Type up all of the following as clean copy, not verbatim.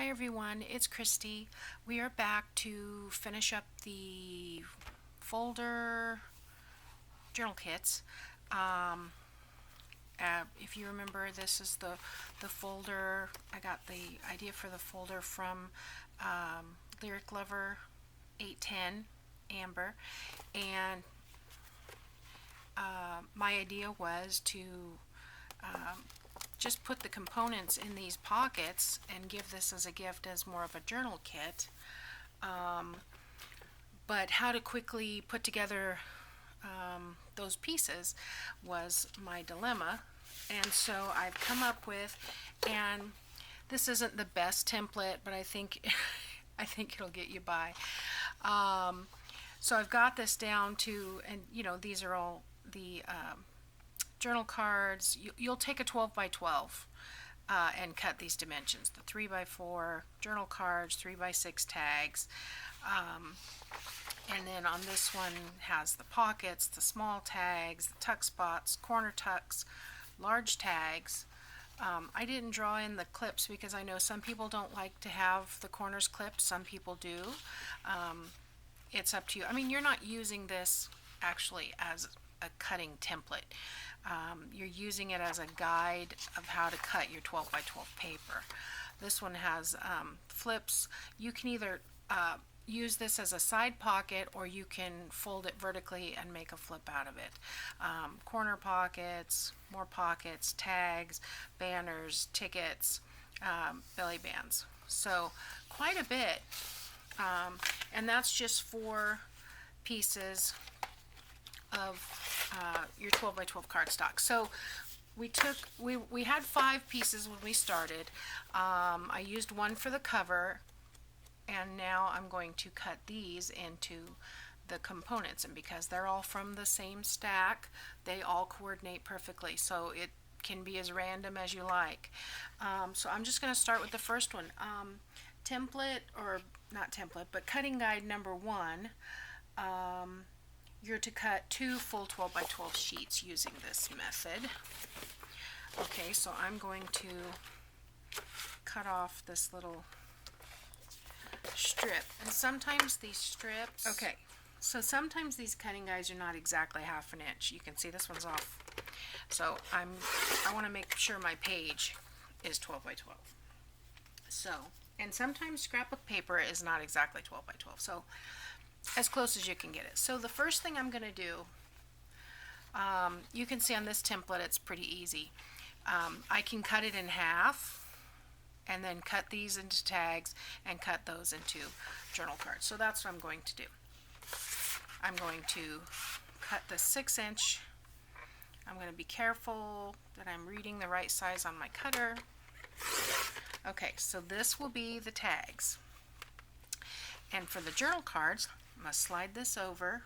Hi everyone, it's Kristi. We are back to finish up the folder journal kits. If you remember, this is the folder. I got the idea for the folder from Lyric Lover 810 Amber, and my idea was to just put the components in these pockets and give this as a gift as more of a journal kit. But how to quickly put together those pieces was my dilemma, and so I've come up with, and this isn't the best template, but I think I think it'll get you by. So I've got this down to, and these are all the journal cards. You'll take a 12 by 12 and cut these dimensions. The 3 by 4 journal cards, 3 by 6 tags, and then on this one has the pockets, the small tags, the tuck spots, corner tucks, large tags. I didn't draw in the clips because I know some people don't like to have the corners clipped. Some people do. It's up to you. I mean, you're not using this actually as a cutting template. You're using it as a guide of how to cut your 12 by 12 paper. This one has flips. You can either use this as a side pocket, or you can fold it vertically and make a flip out of it. Corner pockets, more pockets, tags, banners, tickets, belly bands. So quite a bit. And that's just 4 pieces of your 12 by 12 cardstock. So we had 5 pieces when we started. I used 1 for the cover, and now I'm going to cut these into the components, and because they're all from the same stack, they all coordinate perfectly, so it can be as random as you like. So I'm just going to start with the first one. Template, or not template, but cutting guide number 1. You're to cut 2 full 12 by 12 sheets using this method. Okay, so I'm going to cut off this little strip, and sometimes these strips, okay, so sometimes these cutting guides are not exactly 1/2 inch. You can see this one's off, so I want to make sure my page is 12 by 12. So, and sometimes scrapbook paper is not exactly 12 by 12, so as close as you can get it. So the first thing I'm going to do, you can see on this template it's pretty easy. I can cut it in half and then cut these into tags and cut those into journal cards. So that's what I'm going to do. I'm going to cut the 6-inch. I'm going to be careful that I'm reading the right size on my cutter. Okay, so this will be the tags. And for the journal cards, I'm going to slide this over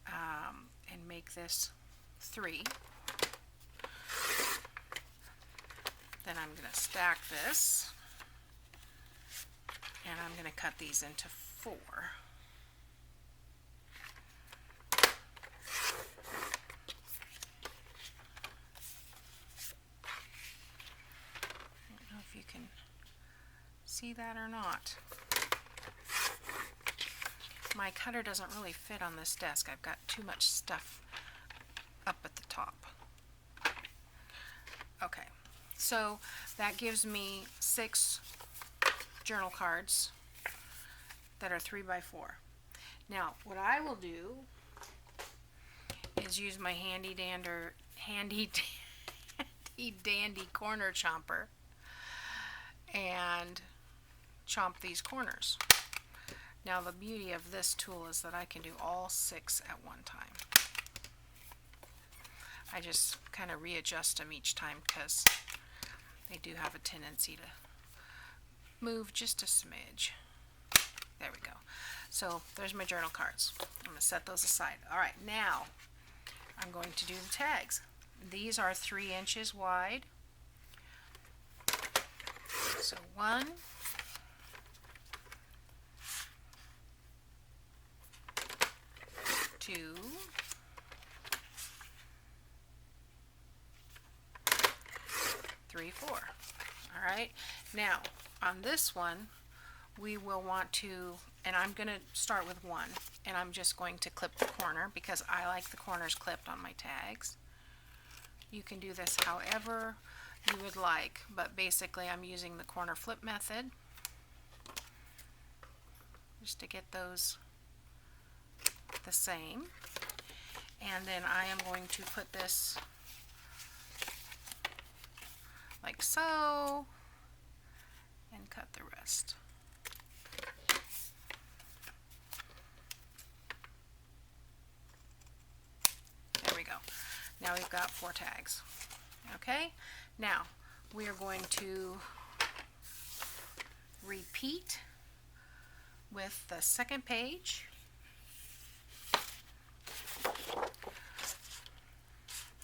and make this 3. Then I'm going to stack this, and I'm going to cut these into 4. I don't know if you can see that or not. My cutter doesn't really fit on this desk. I've got too much stuff up at the top. Okay, so that gives me 6 journal cards that are 3 by 4. Now, what I will do is use my handy dandy corner chomper and chomp these corners. Now the beauty of this tool is that I can do all 6 at one time. I just kind of readjust them each time because they do have a tendency to move just a smidge. There we go. So there's my journal cards. I'm going to set those aside. Alright, now I'm going to do the tags. These are 3 inches wide. So 1, 2, 3, 4. All right, now on this one, we will want to, and I'm going to start with one, and I'm just going to clip the corner because I like the corners clipped on my tags. You can do this however you would like, but basically I'm using the corner flip method just to get those the same. And then I am going to put this like so and cut the rest. There we go. Now we've got 4 tags. Okay, now we are going to repeat with the second page.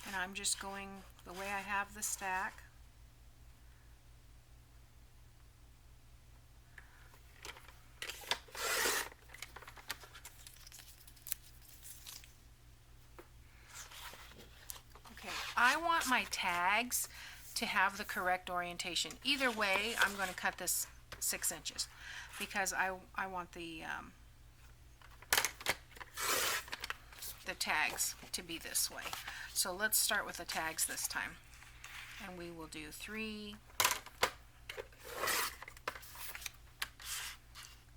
And I'm just going the way I have the stack. Okay, I want my tags to have the correct orientation. Either way, I'm going to cut this 6 inches because I want the tags to be this way. So let's start with the tags this time. And we will do 3,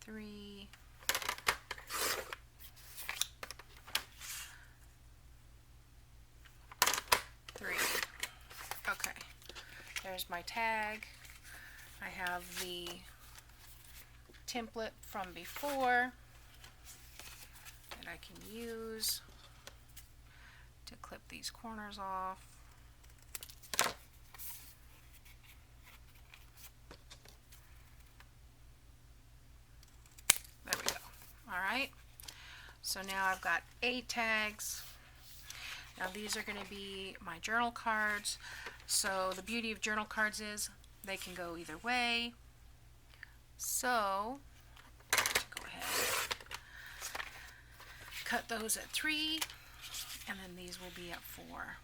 3, 3. Okay, there's my tag. I have the template from before that I can use to clip these corners off. There we go. All right, so now I've got 8 tags. Now these are going to be my journal cards. So the beauty of journal cards is they can go either way. So go ahead, cut those at 3, and then these will be at 4.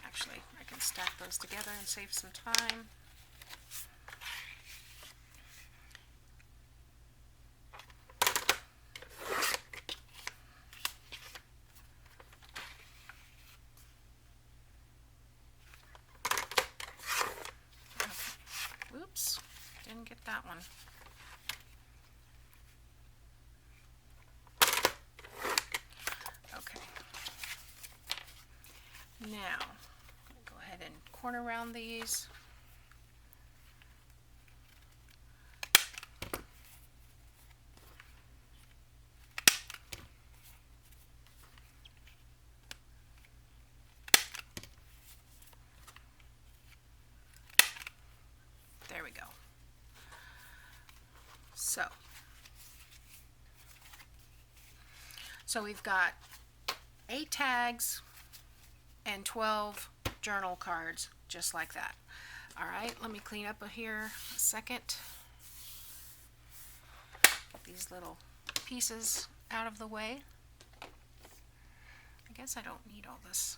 Actually, I can stack those together and save some time. Oops, didn't get that one. Okay. Now, go ahead and corner round these. There we go. So we've got 8 tags and 12 journal cards, just like that. All right, let me clean up here a second. Get these little pieces out of the way. I guess I don't need all this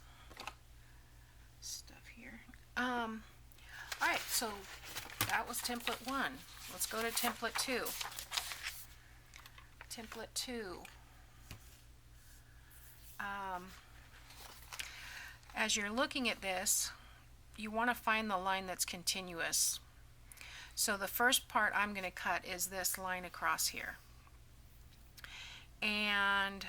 stuff here. All right, so that was template 1. Let's go to template 2. Template 2. As you're looking at this, you want to find the line that's continuous. So the first part I'm going to cut is this line across here. And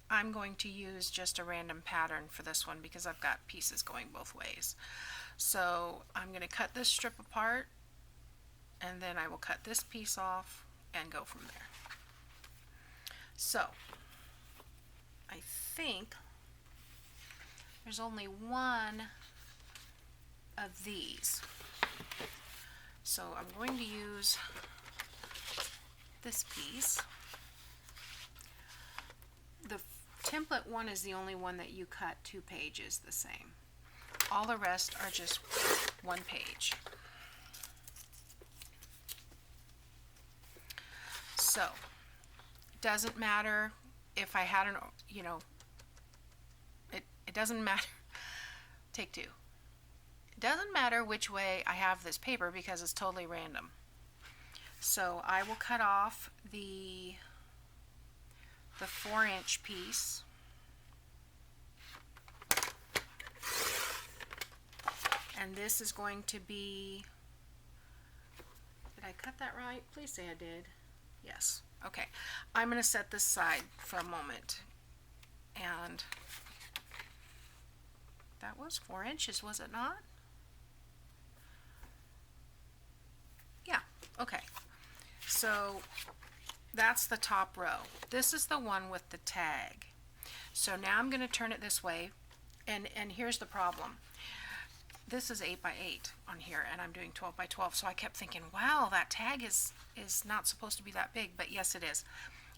I'm going to use just a random pattern for this one because I've got pieces going both ways. So I'm going to cut this strip apart, and then I will cut this piece off and go from there. So I think there's only one of these. So I'm going to use this piece. The template 1 is the only one that you cut 2 pages the same. All the rest are just 1 page. So, doesn't matter if I had an, it doesn't matter. Take 2. It doesn't matter which way I have this paper because it's totally random. So I will cut off the 4-inch piece. And this is going to be, did I cut that right? Please say I did. Yes. Okay. I'm going to set this aside for a moment. And that was 4 inches, was it not? Yeah. Okay. So that's the top row. This is the one with the tag. So now I'm going to turn it this way, and here's the problem. This is 8 by 8 on here, and I'm doing 12 by 12. So I kept thinking, wow, that tag is not supposed to be that big, but yes, it is.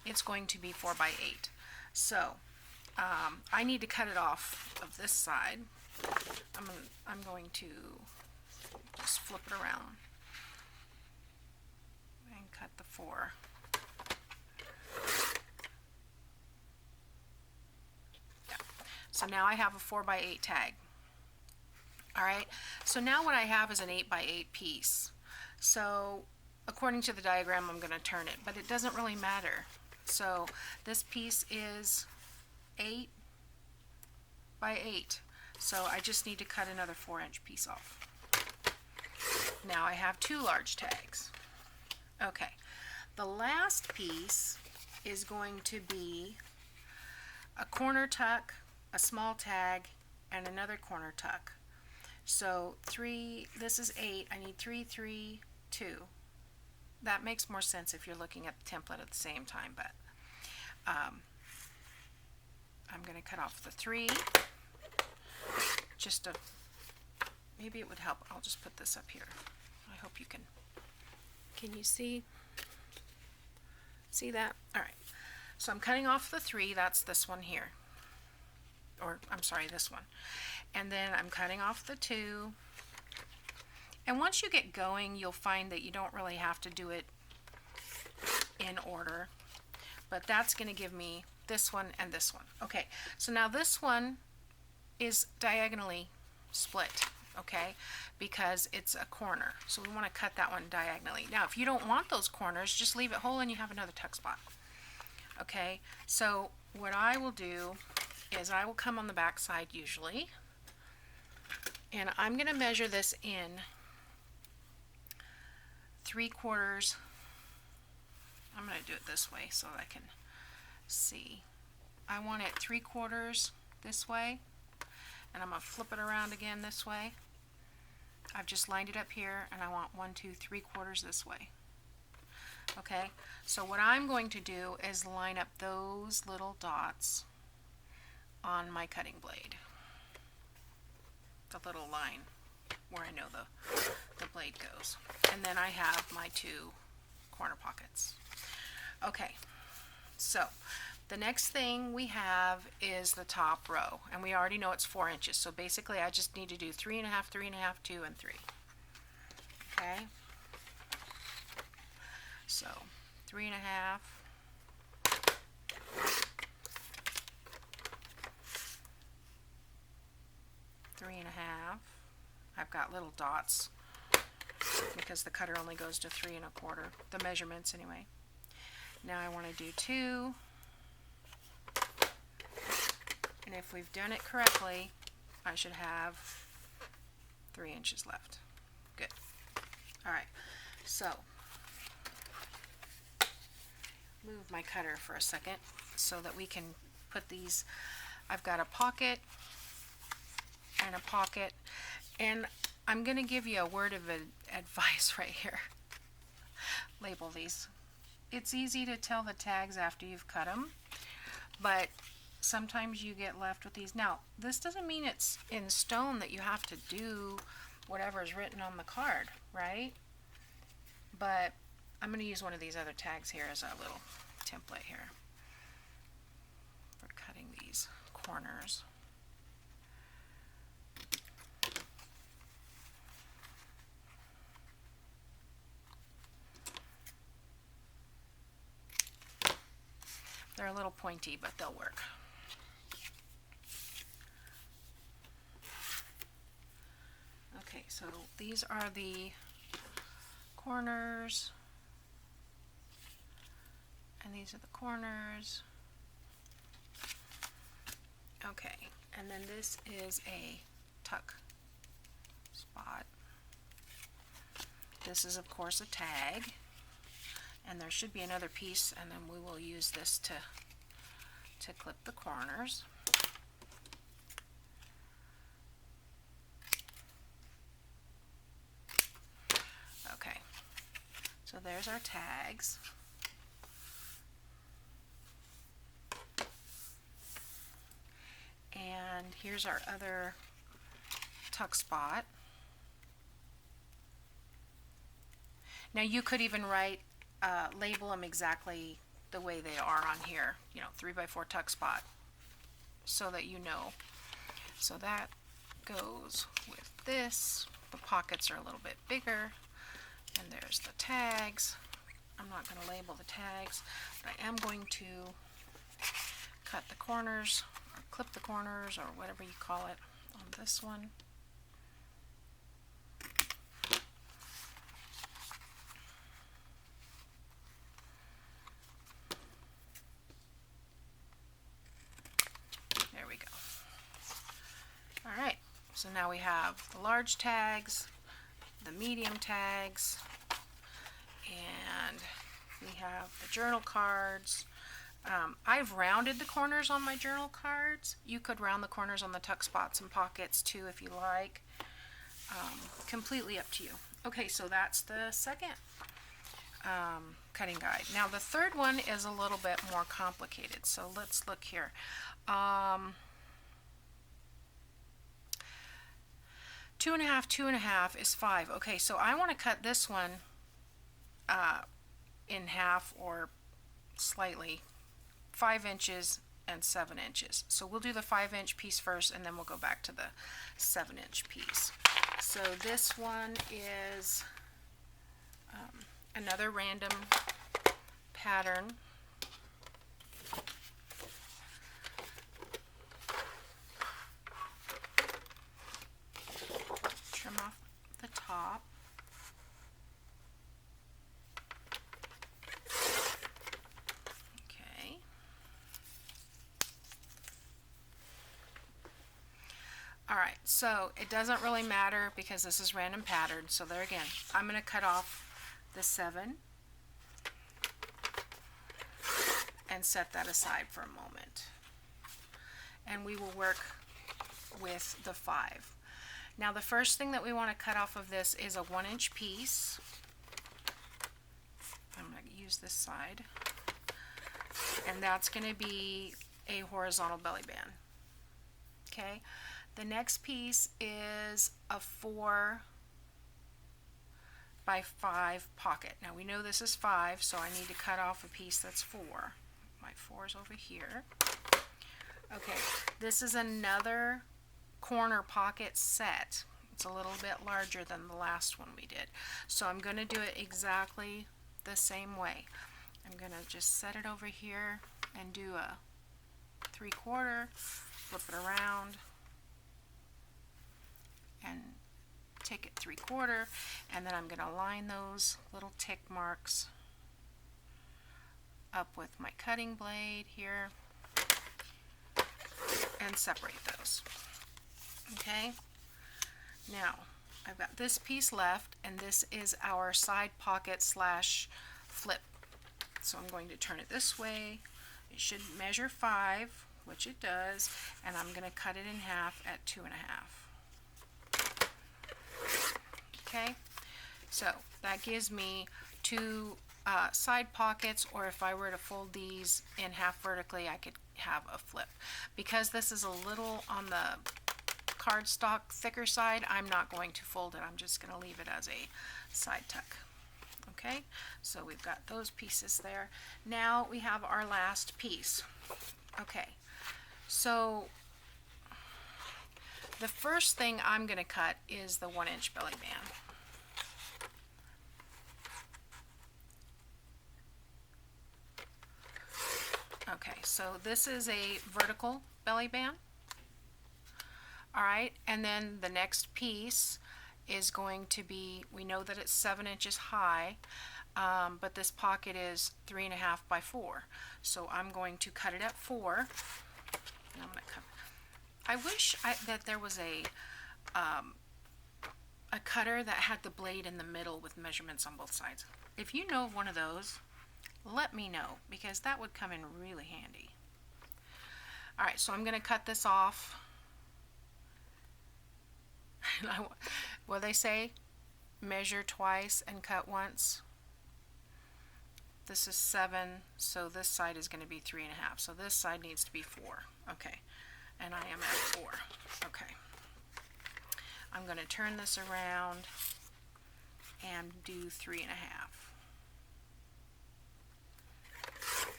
It's going to be 4 by 8. So I need to cut it off of this side. I'm going to just flip it around and cut the 4. Yeah. So now I have a 4 by 8 tag. All right, so now what I have is an 8 by 8 piece. So according to the diagram, I'm going to turn it, but it doesn't really matter. So this piece is 8 by 8. So I just need to cut another 4-inch piece off. Now I have 2 large tags. Okay, the last piece is going to be a corner tuck, a small tag, and another corner tuck. So this is 8, I need 3, 3, 2. That makes more sense if you're looking at the template at the same time, but I'm going to cut off the 3, maybe it would help. I'll just put this up here. I hope you can you see that? All right, so I'm cutting off the 3, that's this one here, or I'm sorry, this one. And then I'm cutting off the 2. And once you get going, you'll find that you don't really have to do it in order. But that's going to give me this one and this one. Okay, so now this one is diagonally split, okay, because it's a corner. So we want to cut that one diagonally. Now, if you don't want those corners, just leave it whole and you have another tuck spot. Okay, so what I will do is I will come on the back side usually. And I'm going to measure this in 3/4. I'm going to do it this way so that I can see. I want it 3/4 this way, and I'm going to flip it around again this way. I've just lined it up here, and I want 1, 2, 3/4 this way. Okay, so what I'm going to do is line up those little dots on my cutting blade. The little line where I know the blade goes. And then I have my 2 corner pockets. Okay, so the next thing we have is the top row, and we already know it's 4 inches, so basically I just need to do 3 1/2, 3 1/2, 2, and 3. Okay, so 3 1/2, 3 1/2. I've got little dots because the cutter only goes to 3 1/4, the measurements anyway. Now I want to do 2, and if we've done it correctly, I should have 3 inches left. Good. All right, so move my cutter for a second so that we can put these. I've got a pocket and a pocket, and I'm going to give you a word of advice right here. Label these. It's easy to tell the tags after you've cut them, but sometimes you get left with these. Now, this doesn't mean it's in stone that you have to do whatever is written on the card, right? But I'm going to use one of these other tags here as a little template here for cutting these corners. They're a little pointy, but they'll work. Okay, So these are the corners, and these are the corners. Okay, and then this is a tuck spot. This is of course a tag, and there should be another piece, and then we will use this to clip the corners. Okay, so there's our tags. And here's our other tuck spot. Now you could even label them exactly the way they are on here, 3x4 tuck spot, so that you know. So that goes with this. The pockets are a little bit bigger, and there's the tags. I'm not going to label the tags, but I am going to cut the corners, or clip the corners, or whatever you call it, on this one. There we go. All right, so now we have the large tags, the medium tags, and we have the journal cards. I've rounded the corners on my journal cards. You could round the corners on the tuck spots and pockets too if you like. Completely up to you. Okay, so that's the second cutting guide. Now the third one is a little bit more complicated, so let's look here. 2 1/2, 2 1/2 is 5. Okay, so I want to cut this one in half, or slightly, 5 inches and 7 inches. So we'll do the 5-inch piece first, and then we'll go back to the 7-inch piece. So this one is another random pattern. Trim off the top. Okay. Alright, so it doesn't really matter because this is random pattern. So there again, I'm going to cut off the 7 and set that aside for a moment. And we will work with the 5. Now the first thing that we want to cut off of this is a 1-inch piece. I'm going to use this side. And that's going to be a horizontal belly band. Okay. The next piece is a 4 by 5 pocket. Now we know this is 5, so I need to cut off a piece that's 4. My 4 is over here. Okay, this is another corner pocket set. It's a little bit larger than the last one we did. So I'm going to do it exactly the same way. I'm going to just set it over here and do a 3/4, flip it around, and take it 3/4, and then I'm going to line those little tick marks up with my cutting blade here and separate those. Okay, now I've got this piece left, and this is our side pocket slash flip. So I'm going to turn it this way. It should measure 5, which it does, and I'm going to cut it in half at 2 1/2. Okay, so that gives me 2 side pockets, or if I were to fold these in half vertically, I could have a flip. Because this is a little on the cardstock thicker side, I'm not going to fold it. I'm just going to leave it as a side tuck. Okay, so we've got those pieces there. Now we have our last piece. Okay, so the first thing I'm going to cut is the 1-inch belly band. Okay, so this is a vertical belly band. Alright, and then the next piece is going to be, we know that it's 7 inches high, but this pocket is 3.5 by 4. So I'm going to cut it at 4. And I'm going to cut. I wish that there was a cutter that had the blade in the middle with measurements on both sides. If you know of one of those, let me know, because that would come in really handy. Alright, so I'm going to cut this off. What they say, measure twice and cut once. This is 7, so this side is going to be 3.5. So this side needs to be 4. Okay, and I am at 4. Okay. I'm going to turn this around and do 3.5.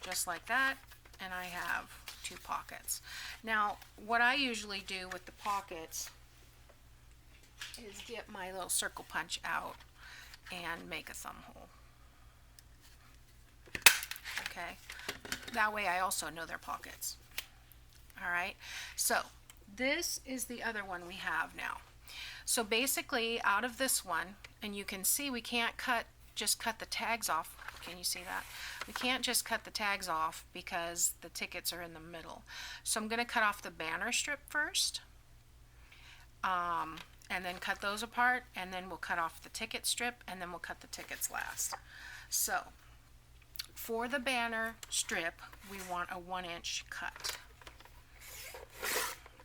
Just like that, and I have 2 pockets. Now, what I usually do with the pockets is get my little circle punch out and make a thumb hole. Okay, that way I also know their pockets. Alright, so this is the other one we have now. So basically, out of this one, and you can see we can't just cut the tags off. Can you see that? We can't just cut the tags off because the tickets are in the middle. So I'm going to cut off the banner strip first, and then cut those apart, and then we'll cut off the ticket strip, and then we'll cut the tickets last. So for the banner strip, we want a 1-inch cut.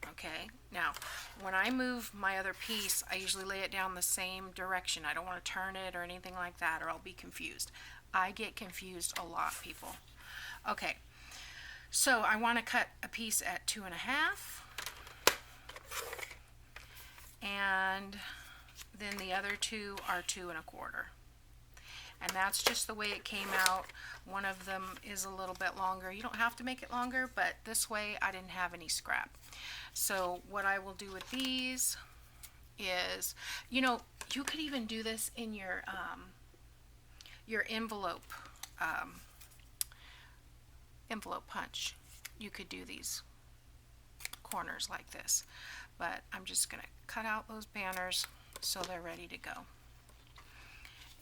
Okay, now when I move my other piece, I usually lay it down the same direction. I don't want to turn it or anything like that, or I'll be confused. I get confused a lot, people. Okay, so I want to cut a piece at 2.5, and then the other 2 are 2.25. And that's just the way it came out. One of them is a little bit longer. You don't have to make it longer, but this way I didn't have any scrap. So what I will do with these is, you know, you could even do this in your envelope punch. You could do these corners like this, but I'm just going to cut out those banners so they're ready to go.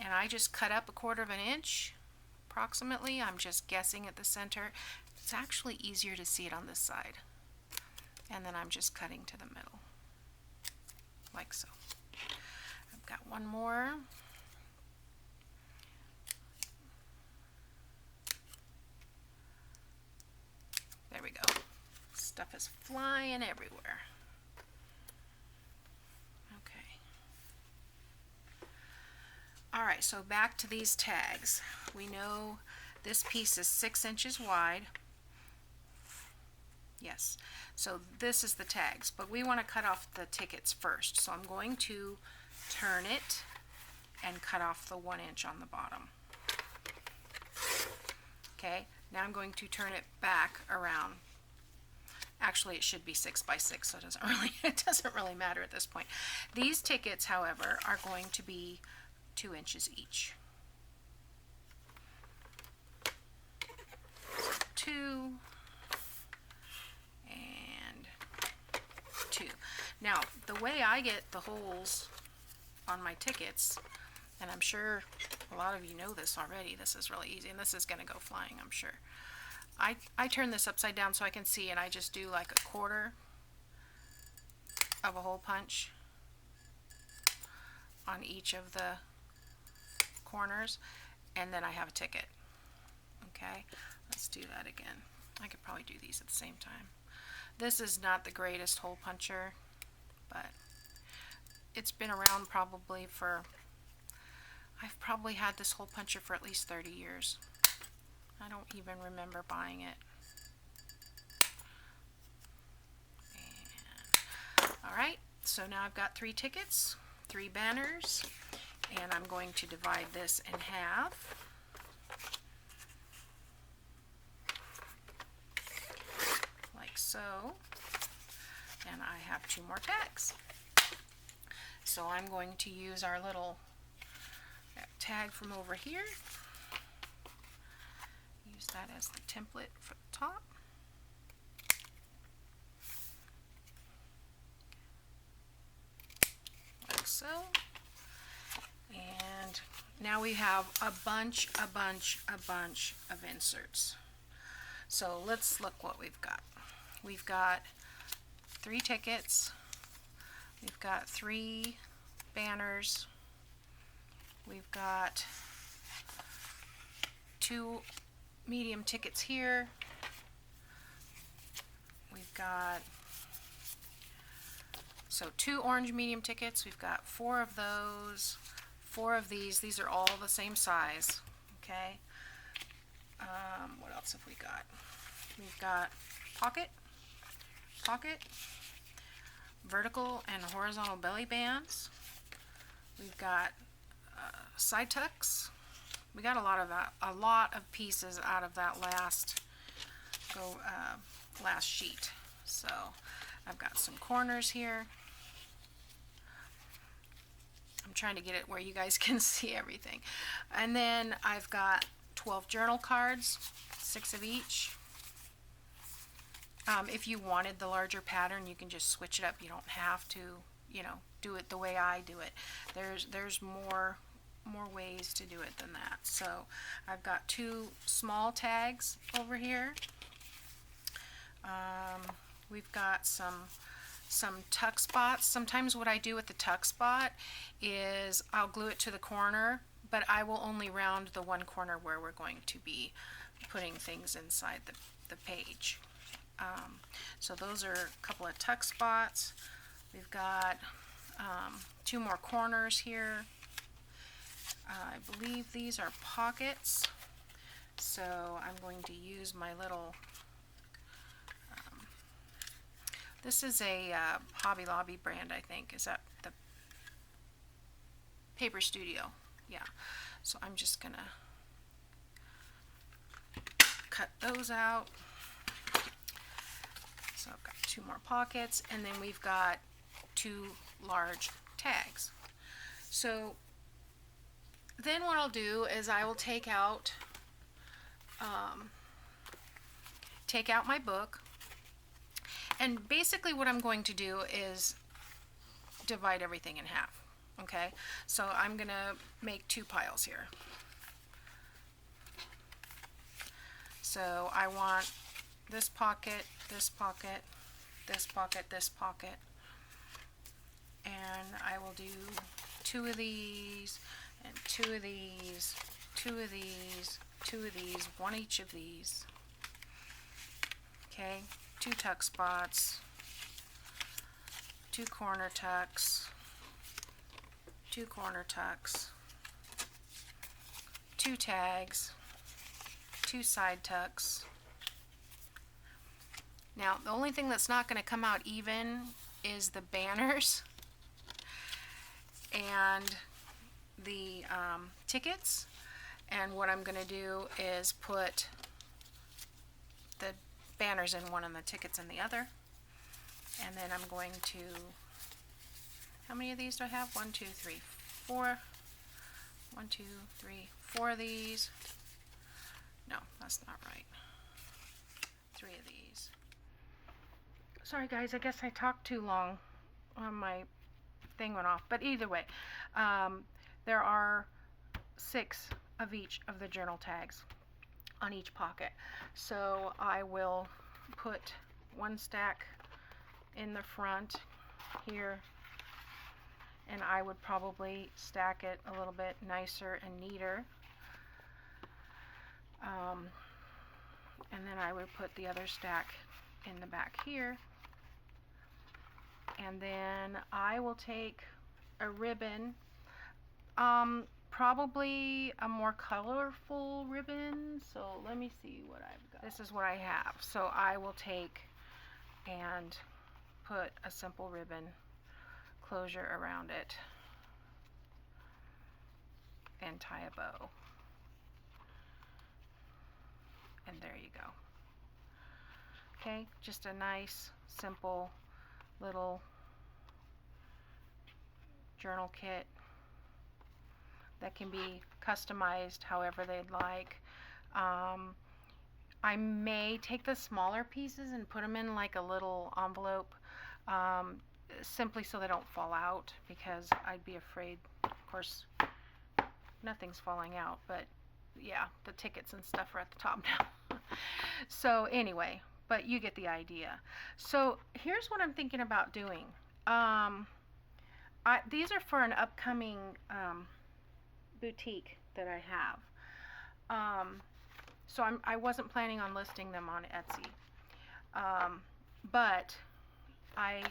And I just cut up 1/4 inch approximately. I'm just guessing at the center. It's actually easier to see it on this side. And then I'm just cutting to the middle, like so. I've got one more. There we go. Stuff is flying everywhere. Okay. Alright, so back to these tags. We know this piece is 6 inches wide. Yes, so this is the tags, but we want to cut off the tickets first. So I'm going to turn it and cut off the 1 inch on the bottom. Okay, now I'm going to turn it back around. Actually, it should be 6 by 6, so it doesn't really matter at this point. These tickets, however, are going to be 2 inches each. 2 and 2. Now, the way I get the holes on my tickets, and I'm sure a lot of you know this already, this is really easy, and this is going to go flying, I'm sure. I turn this upside down so I can see, and I just do like 1/4 of a hole punch on each of the corners, and then I have a ticket. Okay, let's do that again. I could probably do these at the same time. This is not the greatest hole puncher, but it's been around probably for, I've probably had this hole puncher for at least 30 years. I don't even remember buying it. Alright, so now I've got 3 tickets, 3 banners, and I'm going to divide this in half. Like so. And I have 2 more tags. So I'm going to use our little tag from over here. Use that as the template for the top. Like so. now we have a bunch of inserts. So let's look what we've got. We've got 3 tickets. We've got 3 banners. We've got 2 medium tickets here. We've got 2 orange medium tickets. We've got 4 of those, 4 of these. These are all the same size. Okay. What else have we got? We've got pocket, vertical and horizontal belly bands. We've got side tucks. We got a lot of pieces out of that last sheet. So I've got some corners here. I'm trying to get it where you guys can see everything. And then I've got 12 journal cards, 6 of each. If you wanted the larger pattern, you can just switch it up. You don't have to, do it the way I do it. There's more ways to do it than that. So I've got 2 small tags over here. We've got some tuck spots. Sometimes what I do with the tuck spot is I'll glue it to the corner, but I will only round the one corner where we're going to be putting things inside the page. So those are a couple of tuck spots. We've got 2 more corners here. I believe these are pockets. So I'm going to use my little, this is a Hobby Lobby brand, I think. Is that the Paper Studio? Yeah. So I'm just gonna cut those out. So I've got 2 more pockets, and then we've got 2 large tags. So then what I'll do is I will take out my book, and basically what I'm going to do is divide everything in half. Okay, so I'm gonna make 2 piles here. So I want this pocket, this pocket, this pocket, this pocket, and I will do 2 of these, and 2 of these, 2 of these, 2 of these, 1 each of these. Okay, 2 tuck spots, 2 corner tucks, 2 corner tucks, 2 tags, 2 side tucks. Now, the only thing that's not going to come out even is the banners and the tickets. And what I'm going to do is put the banners in one and the tickets in the other. And then I'm going to, how many of these do I have? 1, 2, 3, 4. 1, 2, 3, 4 of these. No, that's not right. 3 of these. Sorry guys, I guess I talked too long. My thing went off. But either way, there are 6 of each of the journal tags on each pocket. So I will put 1 stack in the front here, and I would probably stack it a little bit nicer and neater. And then I would put the other stack in the back here. And then I will take a ribbon, probably a more colorful ribbon. So let me see what I've got. This is what I have. So I will take and put a simple ribbon closure around it and tie a bow. And there you go. Okay, just a nice, simple little journal kit that can be customized however they'd like. I may take the smaller pieces and put them in like a little envelope, simply so they don't fall out, because I'd be afraid, of course, nothing's falling out, but yeah, the tickets and stuff are at the top now. So anyway, but you get the idea. So here's what I'm thinking about doing. These are for an upcoming boutique that I have. So I wasn't planning on listing them on Etsy. But I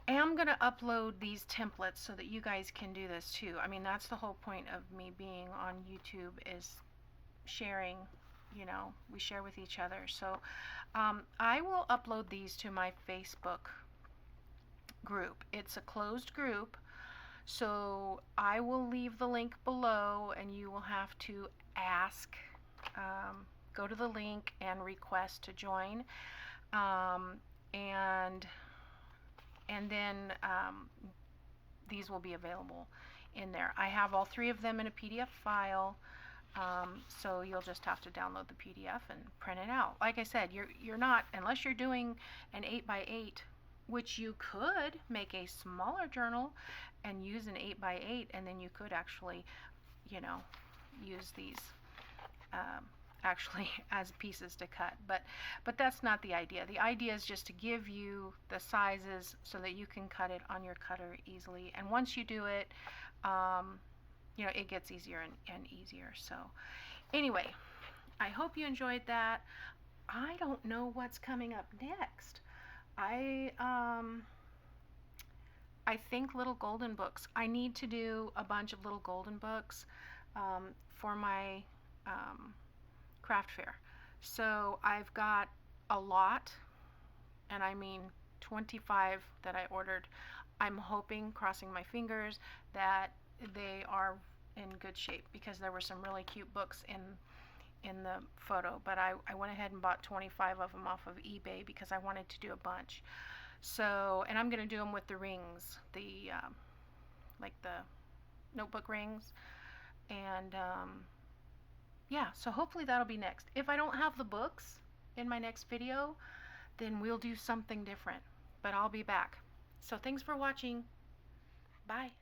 am going to upload these templates so that you guys can do this too. I mean, that's the whole point of me being on YouTube, is sharing, we share with each other. So I will upload these to my Facebook group. It's a closed group, so I will leave the link below, and you will have to ask, go to the link and request to join, and then these will be available in there. I have all 3 of them in a PDF file, so you'll just have to download the PDF and print it out. Like I said, you're not, unless you're doing an 8x8, which you could make a smaller journal and use an 8x8, and then you could actually, use these actually as pieces to cut. But that's not the idea. The idea is just to give you the sizes so that you can cut it on your cutter easily. And once you do it, it gets easier and easier. So anyway, I hope you enjoyed that. I don't know what's coming up next. I think little golden books. I need to do a bunch of little golden books for my craft fair. So I've got a lot, and I mean 25 that I ordered. I'm hoping, crossing my fingers, that they are in good shape, because there were some really cute books in the photo, but I went ahead and bought 25 of them off of eBay because I wanted to do a bunch. So, and I'm going to do them with the rings, the like the notebook rings, and yeah, so hopefully that'll be next. If I don't have the books in my next video, then we'll do something different, but I'll be back. So thanks for watching. Bye.